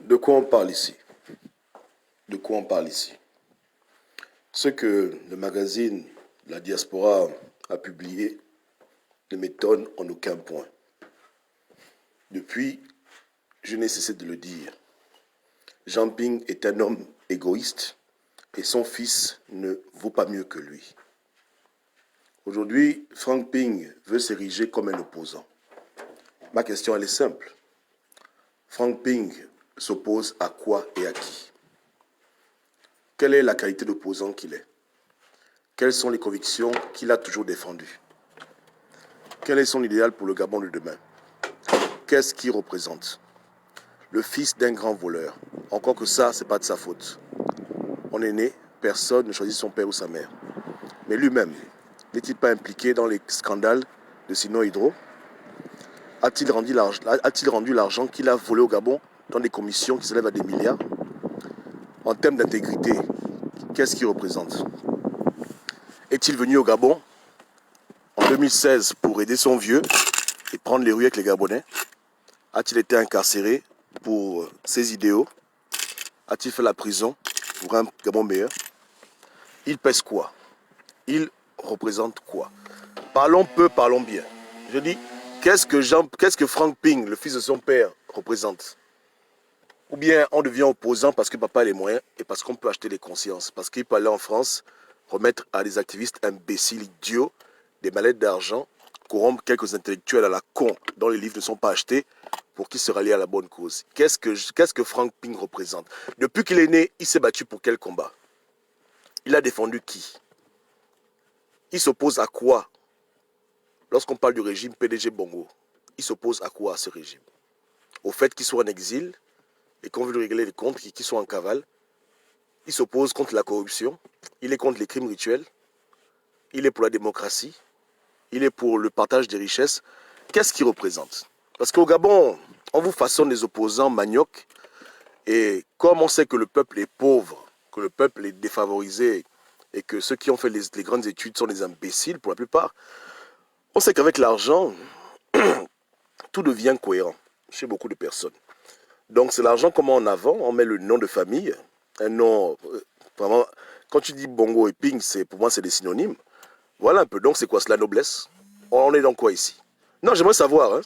De quoi on parle ici? De quoi on parle ici? Ce que le magazine La Diaspora a publié ne m'étonne en aucun point. Depuis, je n'ai cessé de le dire. Jean Ping est un homme égoïste et son fils ne vaut pas mieux que lui. Aujourd'hui, Frank Ping veut s'ériger comme un opposant. Ma question, elle est simple. Frank Ping s'oppose à quoi et à qui? Quelle est la qualité d'opposant qu'il est? Quelles sont les convictions qu'il a toujours défendues? Quel est son idéal pour le Gabon de demain? Qu'est-ce qu'il représente? Le fils d'un grand voleur. Encore que ça, c'est pas de sa faute. On est né, personne ne choisit son père ou sa mère. Mais lui-même, n'est-il pas impliqué dans les scandales de Sino Hydro? A-t-il rendu l'argent qu'il a volé au Gabon dans des commissions qui s'élèvent à des milliards? En termes d'intégrité, qu'est-ce qu'il représente? Est-il venu au Gabon en 2016 pour aider son vieux et prendre les rues avec les Gabonais? A-t-il été incarcéré pour ses idéaux? A-t-il fait la prison pour un Gabon meilleur? Il pèse quoi? Il représente quoi? Parlons peu, parlons bien. Je dis, qu'est-ce que Frank Ping, le fils de son père, représente? Ou bien on devient opposant parce que papa a les moyens et parce qu'on peut acheter des consciences. Parce qu'il peut aller en France, remettre à des activistes imbéciles, idiots, des mallettes d'argent, corrompre quelques intellectuels à la con dont les livres ne sont pas achetés pour qu'ils se rallient à la bonne cause. Qu'est-ce que Frank Ping représente? Depuis qu'il est né, il s'est battu pour quel combat? Il a défendu qui? Il s'oppose à quoi? Lorsqu'on parle du régime PDG Bongo, il s'oppose à quoi à ce régime? Au fait qu'il soit en exil et qu'on veut lui régler les comptes, qu'il soit en cavale. Il s'oppose contre la corruption, il est contre les crimes rituels, il est pour la démocratie, il est pour le partage des richesses. Qu'est-ce qu'il représente? Parce qu'au Gabon, on vous façonne des opposants maniocs, et comme on sait que le peuple est pauvre, que le peuple est défavorisé, et que ceux qui ont fait les grandes études sont des imbéciles pour la plupart, on sait qu'avec l'argent, tout devient cohérent chez beaucoup de personnes. Donc c'est l'argent qu'on met en avant, on met le nom de famille, un nom, vraiment, quand tu dis Bongo et Ping, pour moi c'est des synonymes. Voilà un peu, donc c'est quoi, c'est la noblesse? On est dans quoi ici? Non, j'aimerais savoir, hein.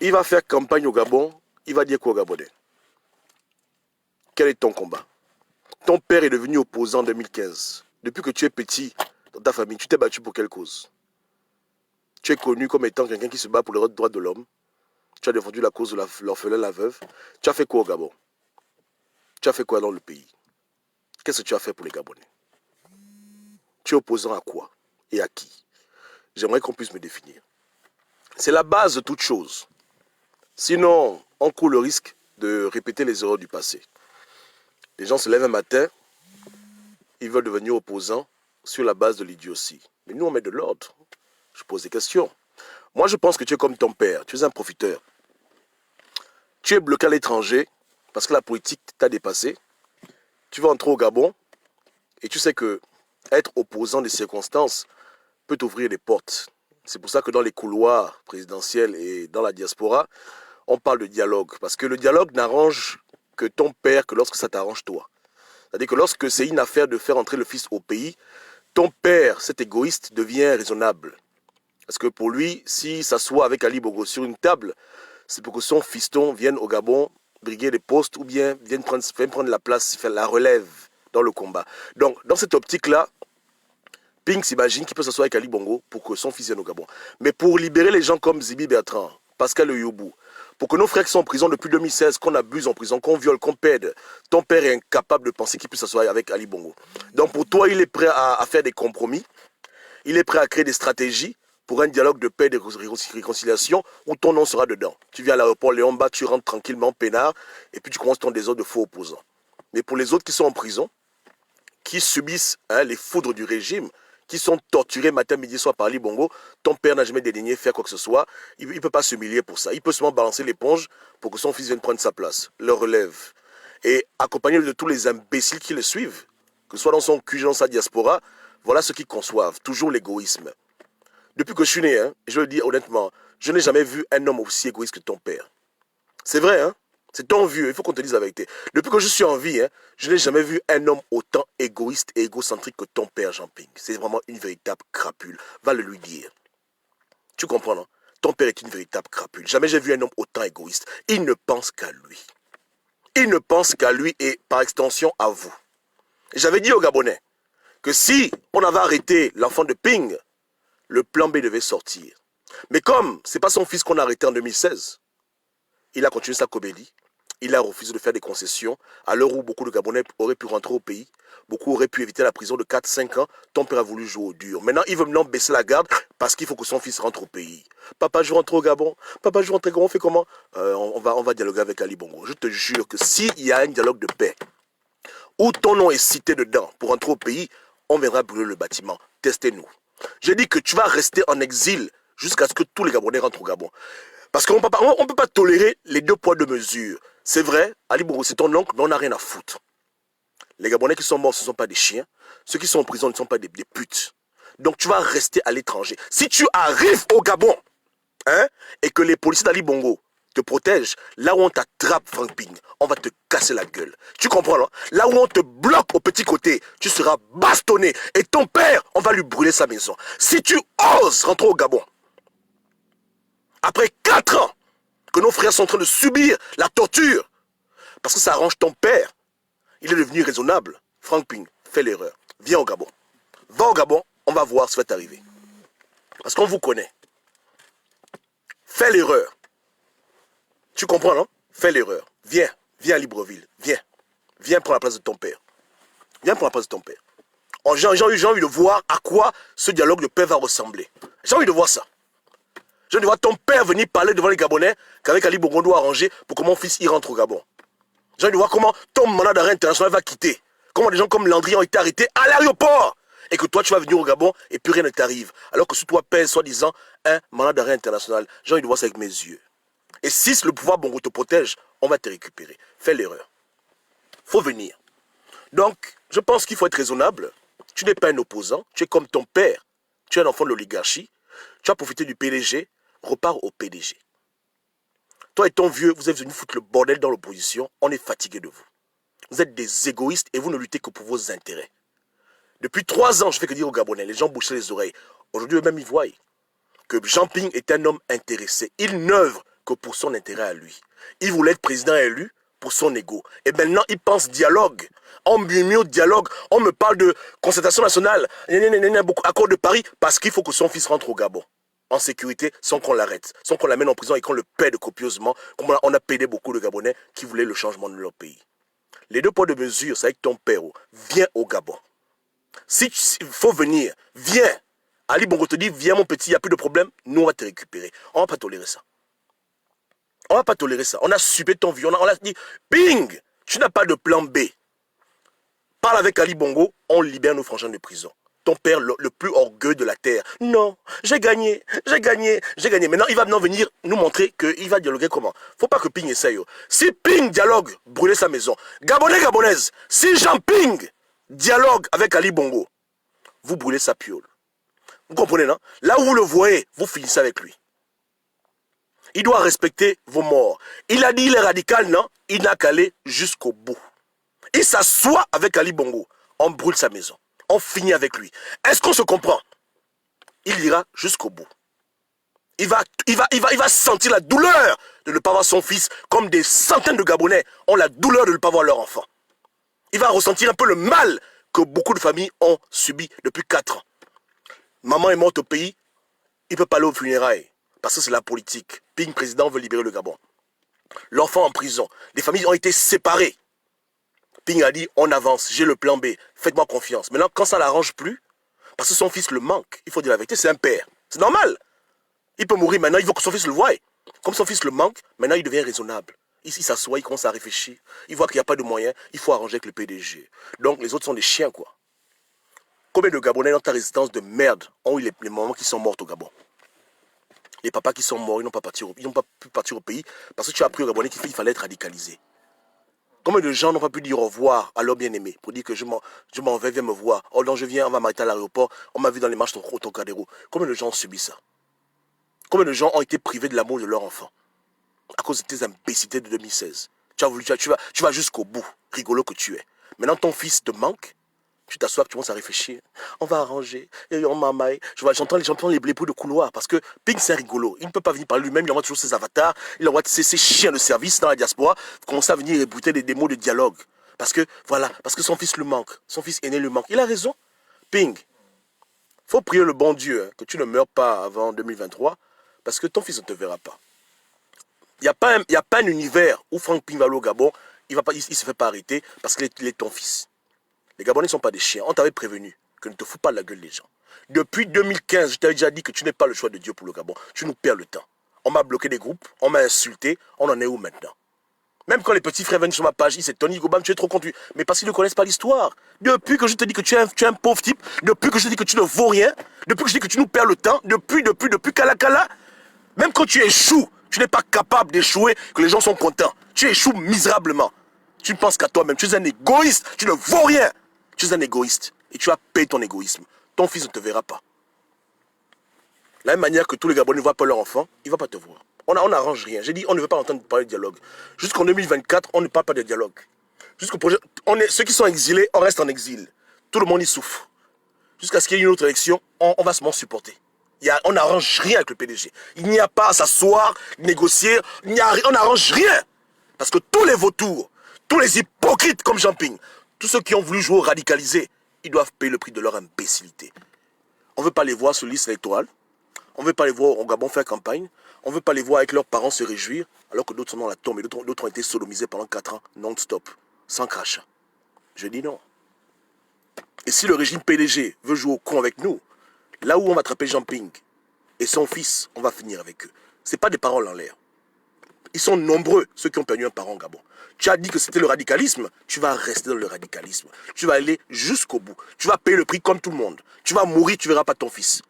Il va faire campagne au Gabon, il va dire quoi au Gabonais? Quel est ton combat? Ton père est devenu opposant en 2015. Depuis que tu es petit, dans ta famille, tu t'es battu pour quelle cause? Tu es connu comme étant quelqu'un qui se bat pour les droits de l'homme. Tu as défendu la cause de l'orphelin, la veuve. Tu as fait quoi au Gabon? Tu as fait quoi dans le pays? Qu'est-ce que tu as fait pour les Gabonais? Tu es opposant à quoi? Et à qui? J'aimerais qu'on puisse me définir. C'est la base de toute chose. Sinon, on court le risque de répéter les erreurs du passé. Les gens se lèvent un matin, ils veulent devenir opposants sur la base de l'idiotie. Mais nous, on met de l'ordre. Je pose des questions. Moi, je pense que tu es comme ton père. Tu es un profiteur. Tu es bloqué à l'étranger parce que la politique t'a dépassé. Tu vas entrer au Gabon et tu sais que être opposant des circonstances peut t'ouvrir des portes. C'est pour ça que dans les couloirs présidentiels et dans la diaspora, on parle de dialogue. Parce que le dialogue n'arrange que ton père que lorsque ça t'arrange toi. C'est-à-dire que lorsque c'est une affaire de faire entrer le fils au pays, ton père, cet égoïste, devient raisonnable. Parce que pour lui, s'il s'assoit avec Ali Bongo sur une table, c'est pour que son fiston vienne au Gabon briguer des postes ou bien vienne prendre la place, faire la relève dans le combat. Donc, dans cette optique-là, Ping s'imagine qu'il peut s'asseoir avec Ali Bongo pour que son fils vienne au Gabon. Mais pour libérer les gens comme Zibi Bertrand, Pascal Youbou, pour que nos frères qui sont en prison depuis 2016, qu'on abuse en prison, qu'on viole, qu'on pède, ton père est incapable de penser qu'il puisse s'asseoir avec Ali Bongo. Donc pour toi, il est prêt à faire des compromis, il est prêt à créer des stratégies pour un dialogue de paix et de réconciliation où ton nom sera dedans. Tu viens à l'aéroport Léon-Bas, tu rentres tranquillement, peinard, et puis tu commences ton désordre de faux opposants. Mais pour les autres qui sont en prison, qui subissent les foudres du régime, qui sont torturés matin, midi, soir par Ali Bongo, ton père n'a jamais dédaigné faire quoi que ce soit. Il ne peut pas s'humilier pour ça. Il peut seulement balancer l'éponge pour que son fils vienne prendre sa place, le relève. Et accompagné de tous les imbéciles qui le suivent, que ce soit dans son QG, dans sa diaspora, voilà ce qu'ils conçoivent, toujours l'égoïsme. Depuis que je suis né, je le dis honnêtement, je n'ai jamais vu un homme aussi égoïste que ton père. C'est vrai, hein? C'est ton vieux, il faut qu'on te dise la vérité. Depuis que je suis en vie, hein, je n'ai jamais vu un homme autant égoïste et égocentrique que ton père Jean Ping. C'est vraiment une véritable crapule. Va le lui dire. Tu comprends, non? Ton père est une véritable crapule. Jamais j'ai vu un homme autant égoïste. Il ne pense qu'à lui. Il ne pense qu'à lui et par extension à vous. J'avais dit aux Gabonais que si on avait arrêté l'enfant de Ping, le plan B devait sortir. Mais comme ce n'est pas son fils qu'on a arrêté en 2016, il a continué sa comédie. Il a refusé de faire des concessions à l'heure où beaucoup de Gabonais auraient pu rentrer au pays. Beaucoup auraient pu éviter la prison de 4-5 ans. Ton père a voulu jouer au dur. Maintenant, il veut maintenant baisser la garde parce qu'il faut que son fils rentre au pays. Papa, je rentre au Gabon. Papa, je rentre au Gabon. On fait comment? On va dialoguer avec Ali Bongo. Je te jure que s'il y a un dialogue de paix, où ton nom est cité dedans pour rentrer au pays, on viendra brûler le bâtiment. Testez-nous. J'ai dit que tu vas rester en exil jusqu'à ce que tous les Gabonais rentrent au Gabon. Parce qu'on ne peut pas tolérer les 2 poids 2 mesures. C'est vrai, Ali Bongo, c'est ton oncle, mais on n'a rien à foutre. Les Gabonais qui sont morts, ce ne sont pas des chiens. Ceux qui sont en prison ne sont pas des putes. Donc tu vas rester à l'étranger. Si tu arrives au Gabon, hein, et que les policiers d'Ali Bongo te protègent, là où on t'attrape, Frank Ping, on va te casser la gueule. Tu comprends, non? Là où on te bloque au petit côté, tu seras bastonné. Et ton père, on va lui brûler sa maison. Si tu oses rentrer au Gabon, après 4 ans que nos frères sont en train de subir la torture, parce que ça arrange ton père, il est devenu raisonnable. Frank Ping, fais l'erreur. Viens au Gabon. Va au Gabon, on va voir ce qui va t'arriver. Parce qu'on vous connaît. Fais l'erreur. Tu comprends, non? Fais l'erreur. Viens à Libreville. Viens prendre la place de ton père. Viens prendre la place de ton père. J'ai envie de voir à quoi ce dialogue de paix va ressembler. J'ai envie de voir ça. J'ai envie de voir ton père venir parler devant les Gabonais qu'avec Ali Bongo doit arranger pour que mon fils y rentre au Gabon. J'ai envie de voir comment ton mandat d'arrêt international va quitter. Comment des gens comme Landry ont été arrêtés à l'aéroport. Et que toi, tu vas venir au Gabon et plus rien ne t'arrive. Alors que sur toi pèse, soi-disant, un mandat d'arrêt international. J'ai envie de voir ça avec mes yeux. Et si le pouvoir Bongo te protège, on va te récupérer. Fais l'erreur. Faut venir. Donc, je pense qu'il faut être raisonnable. Tu n'es pas un opposant. Tu es comme ton père. Tu es un enfant de l'oligarchie. Tu as profité du PDG. Repars au PDG. Toi et ton vieux, vous êtes venus foutre le bordel dans l'opposition. On est fatigué de vous. Vous êtes des égoïstes et vous ne luttez que pour vos intérêts. Depuis 3 ans, je fais que dire aux Gabonais, les gens bouchaient les oreilles. Aujourd'hui, eux-mêmes, ils voient que Jean Ping est un homme intéressé. Il n'œuvre que pour son intérêt à lui. Il voulait être président élu pour son ego. Et maintenant, il pense dialogue. On murmure dialogue. On me parle de concertation nationale. Accord de Paris. Parce qu'il faut que son fils rentre au Gabon. En sécurité, sans qu'on l'arrête. Sans qu'on l'amène en prison et qu'on le paie copieusement. Comme on a payé beaucoup de Gabonais qui voulaient le changement de leur pays. Les 2 poids de mesure, c'est avec ton père. Viens au Gabon. Si il faut venir, viens. Ali Bongo te dit, viens mon petit, il n'y a plus de problème, nous on va te récupérer. On ne va pas tolérer ça. On ne va pas tolérer ça. On a subé ton vieux, on a dit, Ping, tu n'as pas de plan B. Parle avec Ali Bongo, on libère nos frangins de prison. Ton père, le plus orgueilleux de la terre. Non, j'ai gagné. Maintenant, il va maintenant venir nous montrer qu'il va dialoguer comment. Faut pas que Ping essaye. Si Ping dialogue, brûler sa maison. Gabonais, Gabonaise, si Jean Ping dialogue avec Ali Bongo, vous brûlez sa piole. Vous comprenez, non? Là où vous le voyez, vous finissez avec lui. Il doit respecter vos morts. Il a dit il est radical, non? Il n'a qu'à aller jusqu'au bout. Il s'assoit avec Ali Bongo. On brûle sa maison. On finit avec lui. Est-ce qu'on se comprend? Il ira jusqu'au bout. Il va sentir la douleur de ne pas voir son fils, comme des centaines de Gabonais ont la douleur de ne pas voir leur enfant. Il va ressentir un peu le mal que beaucoup de familles ont subi depuis 4 ans. Maman est morte au pays, il ne peut pas aller aux funérailles, parce que c'est la politique. Ping, président, veut libérer le Gabon. L'enfant en prison, les familles ont été séparées. Ping a dit, on avance, j'ai le plan B, faites-moi confiance. Maintenant, quand ça ne l'arrange plus, parce que son fils le manque, il faut dire la vérité, c'est un père. C'est normal. Il peut mourir maintenant, il veut que son fils le voie. Comme son fils le manque, maintenant il devient raisonnable. Ici, il s'assoit, il commence à réfléchir. Il voit qu'il n'y a pas de moyens, il faut arranger avec le PDG. Donc les autres sont des chiens, quoi. Combien de Gabonais dans ta résidence de merde ont eu les mamans qui sont mortes au Gabon? Les papas qui sont morts, ils n'ont pas pu partir au pays parce que tu as appris au Gabonais qu'il fallait être radicalisé. Combien de gens n'ont pas pu dire au revoir à leur bien-aimé pour dire que je m'en vais, viens me voir. Oh non, je viens, on va m'arrêter à l'aéroport, on m'a vu dans les marches au Trocadéro. Combien de gens ont subi ça? Combien de gens ont été privés de l'amour de leur enfant à cause de tes imbécilités de 2016? Tu vas jusqu'au bout, rigolo que tu es. Maintenant, ton fils te manque. Tu t'assois, tu commences à réfléchir. On va arranger. Et on m'amaille. J'entends les bouts de couloir. Parce que Ping, c'est rigolo. Il ne peut pas venir par lui-même. Il envoie toujours ses avatars. Il envoie ses chiens de service dans la diaspora. Commencer à venir ébouter des mots de dialogue. Parce que, voilà, parce que son fils le manque. Son fils aîné le manque. Il a raison. Ping, faut prier le bon Dieu hein, que tu ne meurs pas avant 2023. Parce que ton fils ne te verra pas. Il n'y a pas un univers où Franck Ping va aller au Gabon. Il ne se fait pas arrêter parce qu'il est ton fils. Les Gabonais ne sont pas des chiens. On t'avait prévenu que ne te fous pas de la gueule des gens. Depuis 2015, je t'avais déjà dit que tu n'es pas le choix de Dieu pour le Gabon. Tu nous perds le temps. On m'a bloqué des groupes, on m'a insulté. On en est où maintenant? Même quand les petits frères viennent sur ma page, ils disent Tony Gobam, tu es trop content. Mais parce qu'ils ne connaissent pas l'histoire. Depuis que je te dis que tu es un pauvre type, depuis que je te dis que tu ne vaux rien, depuis que je dis que tu nous perds le temps, depuis Kalakala, même quand tu échoues, tu n'es pas capable d'échouer, que les gens sont contents. Tu échoues misérablement. Tu ne penses qu'à toi-même. Tu es un égoïste. Tu ne vaux rien. Tu es un égoïste. Et tu as payé ton égoïsme. Ton fils ne te verra pas. De la même manière que tous les Gabonais ne voient pas leur enfant, il ne va pas te voir. On n'arrange rien. J'ai dit, on ne veut pas entendre parler de dialogue. Jusqu'en 2024, on ne parle pas de dialogue. Ceux qui sont exilés, on reste en exil. Tout le monde y souffre. Jusqu'à ce qu'il y ait une autre élection, on va seulement supporter. On n'arrange rien avec le PDG. Il n'y a pas à s'asseoir, négocier. On n'arrange rien. Parce que tous les vautours, tous les hypocrites comme Jean-Ping, tous ceux qui ont voulu jouer au radicalisé, ils doivent payer le prix de leur imbécilité. On ne veut pas les voir sur liste électorale. On ne veut pas les voir au Gabon faire campagne. On ne veut pas les voir avec leurs parents se réjouir, alors que d'autres sont dans la tombe et d'autres ont été sodomisés pendant 4 ans, non-stop, sans crachat. Je dis non. Et si le régime PDG veut jouer au con avec nous, là où on va attraper Jean-Ping et son fils, on va finir avec eux. Ce n'est pas des paroles en l'air. Ils sont nombreux, ceux qui ont perdu un parent au Gabon. Tu as dit que c'était le radicalisme, tu vas rester dans le radicalisme. Tu vas aller jusqu'au bout. Tu vas payer le prix comme tout le monde. Tu vas mourir, tu ne verras pas ton fils.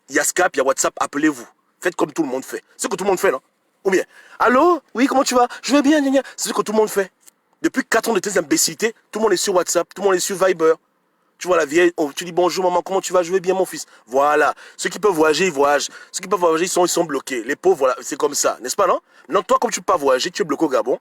Il y a Skype, il y a WhatsApp, appelez-vous. Faites comme tout le monde fait. C'est ce que tout le monde fait, non? Ou bien, allô? Oui, comment tu vas? Je vais bien, gna gna. C'est ce que tout le monde fait. Depuis 4 ans de tes imbécilités, tout le monde est sur WhatsApp, tout le monde est sur Viber. Tu vois la vieille, oh, tu dis bonjour maman, comment tu vas? Je vais bien mon fils. Voilà. Ceux qui peuvent voyager, ils voyagent. Ceux qui peuvent voyager, ils sont bloqués. Les pauvres, voilà, c'est comme ça, n'est-ce pas, non? Non, toi, comme tu peux pas voyager, tu es bloqué au Gabon.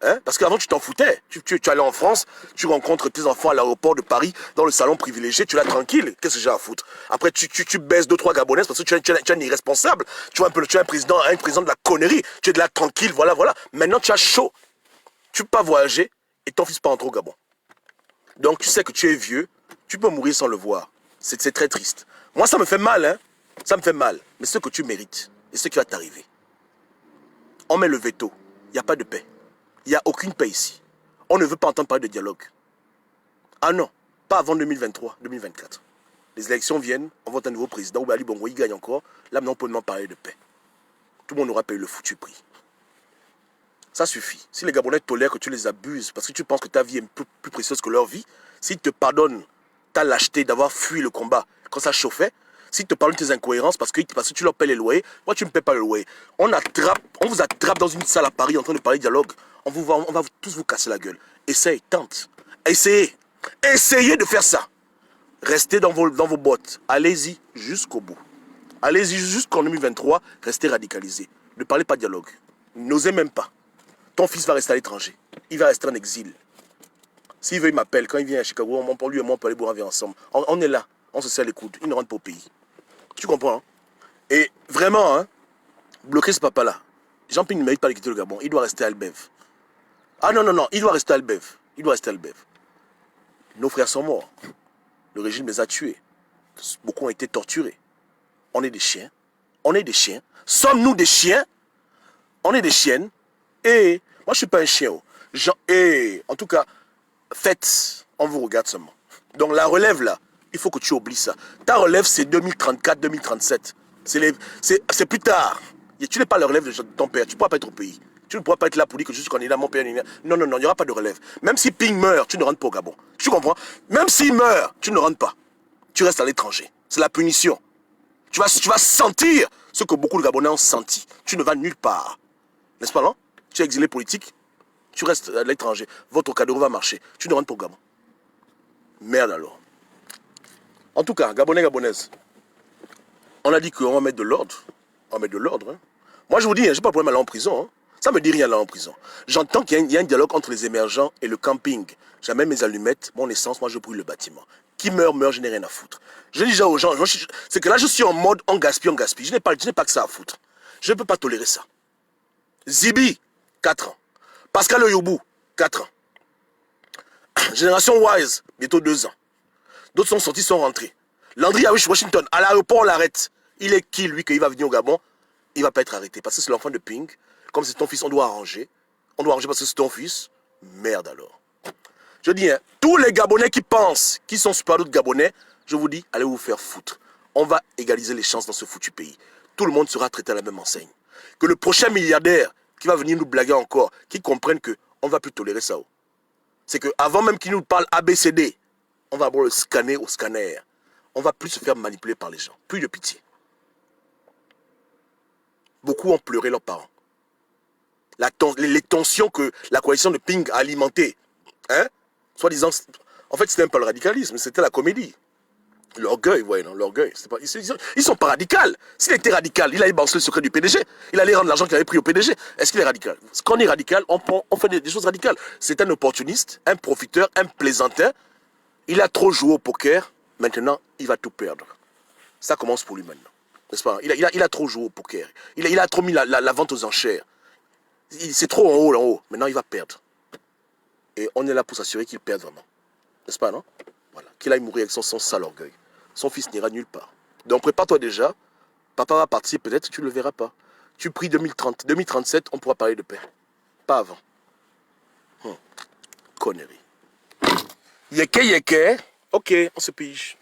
Hein? Parce qu'avant, tu t'en foutais. Tu allais en France, tu rencontres tes enfants à l'aéroport de Paris, dans le salon privilégié, tu l'as tranquille. Qu'est-ce que j'ai à foutre? Après, tu baisses 2-3 Gabonaises parce que tu es un irresponsable. Tu es un président de la connerie. Tu es de là tranquille, voilà. Maintenant, tu as chaud. Tu peux pas voyager et ton fils pas rentrer au Gabon. Donc, tu sais que tu es vieux, tu peux mourir sans le voir. C'est très triste. Moi, ça me fait mal, hein. Ça me fait mal. Mais ce que tu mérites et ce qui va t'arriver. On met le veto. Il n'y a pas de paix. Il n'y a aucune paix ici. On ne veut pas entendre parler de dialogue. Ah non, pas avant 2023, 2024. Les élections viennent, on vote un nouveau président, ou Ali Bongo, il gagne encore. Là, maintenant, on peut même parler de paix. Tout le monde aura payé le foutu prix. Ça suffit. Si les Gabonais tolèrent que tu les abuses, parce que tu penses que ta vie est plus précieuse que leur vie, s'ils te pardonnent ta lâcheté d'avoir fui le combat quand ça chauffait, s'ils te pardonnent tes incohérences parce que tu leur payes les loyers, moi tu ne payes pas le loyer. On vous attrape dans une salle à Paris en train de parler de dialogue. On va tous vous casser la gueule. Essaye, tente. Essayez de faire ça. Restez dans vos bottes. Allez-y jusqu'au bout. Allez-y jusqu'en 2023. Restez radicalisés. Ne parlez pas de dialogue. N'osez même pas. Ton fils va rester à l'étranger. Il va rester en exil. S'il veut, il m'appelle. Quand il vient à Chicago, lui et moi, on peut aller boire un verre ensemble. On est là. On se serre les coudes. Il ne rentre pas au pays. Tu comprends, hein? Et vraiment, hein, bloquer ce papa-là. Jean-Ping ne mérite pas de quitter le Gabon. Il doit rester à Albev. Ah non. Il doit rester à Albev. Nos frères sont morts. Le régime les a tués. Beaucoup ont été torturés. On est des chiens. Sommes-nous des chiens? On est des chiennes. Et moi, je ne suis pas un chien. En tout cas, faites, on vous regarde seulement. Donc la relève là, il faut que tu oublies ça. Ta relève, c'est 2034, 2037. C'est plus tard. Et tu n'es pas la relève de ton père. Tu ne pourras pas être au pays. Tu ne pourras pas être là pour dire que juste qu'on est là, mon père. Non, il n'y aura pas de relève. Même si Ping meurt, tu ne rentres pas au Gabon. Tu comprends? Même s'il meurt, tu ne rentres pas. Tu restes à l'étranger. C'est la punition. Tu vas sentir ce que beaucoup de Gabonais ont senti. Tu ne vas nulle part. N'est-ce pas, non? Tu es exilé politique, tu restes à l'étranger. Votre cadeau va marcher. Tu ne rentres pas au Gabon. Merde alors. En tout cas, Gabonais, Gabonaises, on a dit qu'on va mettre de l'ordre. On va mettre de l'ordre. Hein. Moi, je vous dis, j'ai pas de problème à aller en prison. Hein. Ça me dit rien là en prison. J'entends qu'il y a un dialogue entre les émergents et le camping. J'amène mes allumettes, mon essence, moi je brûle le bâtiment. Qui meurt, meurt, je n'ai rien à foutre. Je dis déjà aux gens, c'est que là je suis en mode on gaspille, on gaspille. Je n'ai pas que ça à foutre. Je ne peux pas tolérer ça. Zibi, 4 ans. Pascal Oyobou, 4 ans. Génération Wise, bientôt 2 ans. D'autres sont sortis, sont rentrés. Landry Awish Washington, à l'aéroport on l'arrête. Il est qui lui qu'il va venir au Gabon? Il ne va pas être arrêté parce que c'est l'enfant de Ping. Comme c'est ton fils, on doit arranger. On doit arranger parce que c'est ton fils. Merde alors. Je dis, hein, tous les Gabonais qui pensent qu'ils sont super d'autres Gabonais, je vous dis, allez vous faire foutre. On va égaliser les chances dans ce foutu pays. Tout le monde sera traité à la même enseigne. Que le prochain milliardaire qui va venir nous blaguer encore, qui comprenne qu'on ne va plus tolérer ça. C'est qu'avant même qu'il nous parle ABCD, on va avoir le scanner au scanner. On ne va plus se faire manipuler par les gens. Plus de pitié. Beaucoup ont pleuré leurs parents. Les tensions que la coalition de Ping a alimentées, hein, soi-disant, en fait c'était un peu le radicalisme, c'était la comédie. L'orgueil, ouais, non, l'orgueil. Ils sont pas radicaux. S'il était radical, il allait balancer le secret du PDG. Il allait rendre l'argent qu'il avait pris au PDG. Est-ce qu'il est radical? Quand on est radical, on fait des choses radicales. C'est un opportuniste, un profiteur, un plaisantin. Il a trop joué au poker. Maintenant, il va tout perdre. Ça commence pour lui maintenant. N'est-ce pas? Il a trop joué au poker. Il a trop mis la vente aux enchères. C'est trop en haut. Maintenant, il va perdre. Et on est là pour s'assurer qu'il perde vraiment. N'est-ce pas, non? Voilà. Qu'il aille mourir avec son sale orgueil. Son fils n'ira nulle part. Donc, prépare-toi déjà. Papa va partir, peut-être tu ne le verras pas. Tu pries 2030. 2037, on pourra parler de paix. Pas avant. Connerie. Yeke. Ok, on se pige.